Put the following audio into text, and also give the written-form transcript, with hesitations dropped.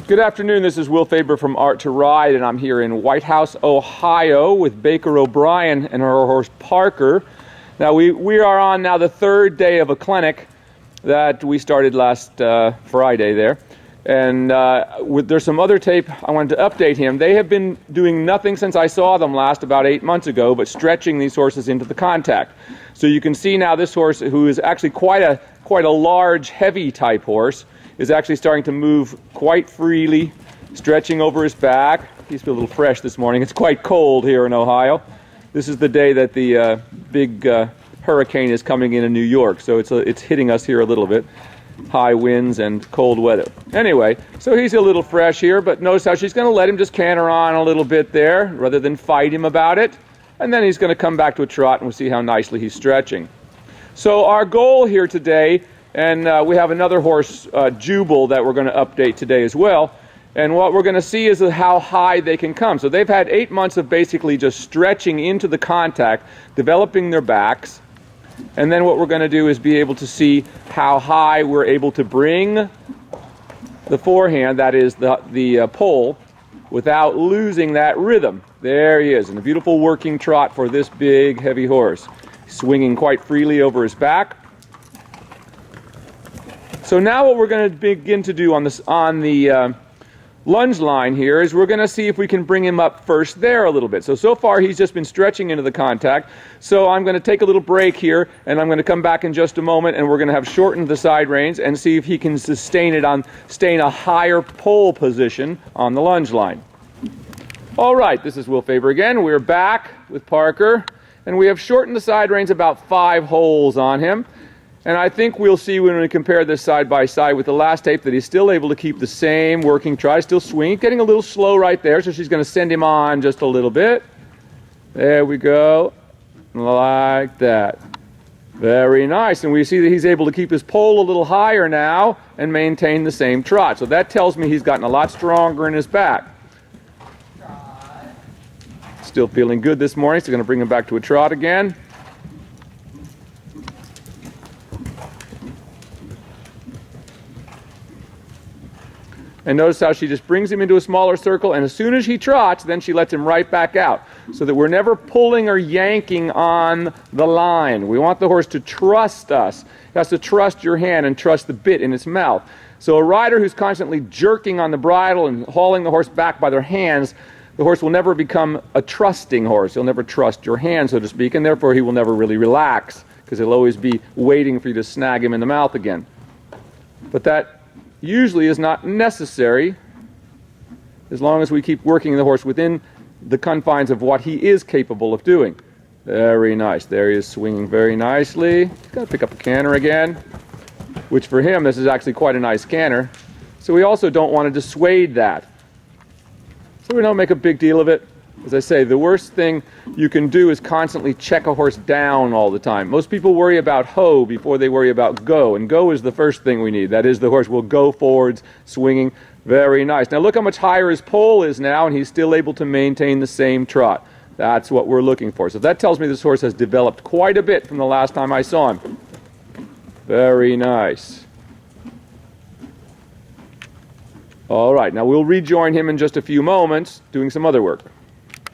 Good afternoon, this is Will Faber from Art to Ride, and I'm here in White House, Ohio with Baker O'Brien and her horse Parker. Now we are on now the third day of a clinic that we started last Friday there. And there's some other tape I wanted to update him. They have been doing nothing since I saw them last about 8 months ago, but stretching these horses into the contact. So you can see now this horse, who is actually quite a large, heavy type horse, is actually starting to move quite freely, stretching over his back. He's a little fresh this morning. It's quite cold here in Ohio. This is the day that the big hurricane is coming in New York, so it's hitting us here a little bit. High winds and cold weather. Anyway, so he's a little fresh here, but notice how she's going to let him just canter on a little bit there rather than fight him about it. And then he's going to come back to a trot, and we'll see how nicely he's stretching. So our goal here today, and we have another horse, Jubal, that we're going to update today as well. And what we're going to see is how high they can come. So they've had 8 months of basically just stretching into the contact, developing their backs. And then what we're going to do is be able to see how high we're able to bring the forehand, that is the pole, without losing that rhythm. There he is, in a beautiful working trot for this big, heavy horse. Swinging quite freely over his back. So now what we're going to begin to do on the lunge line here is we're going to see if we can bring him up first there a little bit. So far he's just been stretching into the contact. So I'm going to take a little break here, and I'm going to come back in just a moment, and we're going to have shortened the side reins and see if he can sustain it on staying a higher pole position on the lunge line. All right, this is Will Faber again. We're back with Parker, and we have shortened the side reins about 5 holes on him. And I think we'll see when we compare this side by side with the last tape that he's still able to keep the same working trot, still swinging, getting a little slow right there, so she's going to send him on just a little bit. There we go, like that. Very nice, and we see that he's able to keep his pole a little higher now and maintain the same trot. So that tells me he's gotten a lot stronger in his back. Still feeling good this morning, so going to bring him back to a trot again. And notice how she just brings him into a smaller circle, and as soon as he trots, then she lets him right back out, so that we're never pulling or yanking on the line. We want the horse to trust us. It has to trust your hand and trust the bit in its mouth. So a rider who's constantly jerking on the bridle and hauling the horse back by their hands, the horse will never become a trusting horse. He'll never trust your hand, so to speak, and therefore he will never really relax, because he'll always be waiting for you to snag him in the mouth again. But that usually is not necessary as long as we keep working the horse within the confines of what he is capable of doing. Very nice. There he is, swinging very nicely. Got to pick up a canter again, which for him, this is actually quite a nice canter. So we also don't want to dissuade that. So we don't make a big deal of it. As I say, the worst thing you can do is constantly check a horse down all the time. Most people worry about ho before they worry about go, and go is the first thing we need. That is, the horse will go forwards, swinging. Very nice. Now look how much higher his pole is now, and he's still able to maintain the same trot. That's what we're looking for. So that tells me this horse has developed quite a bit from the last time I saw him. Very nice. All right, now we'll rejoin him in just a few moments doing some other work.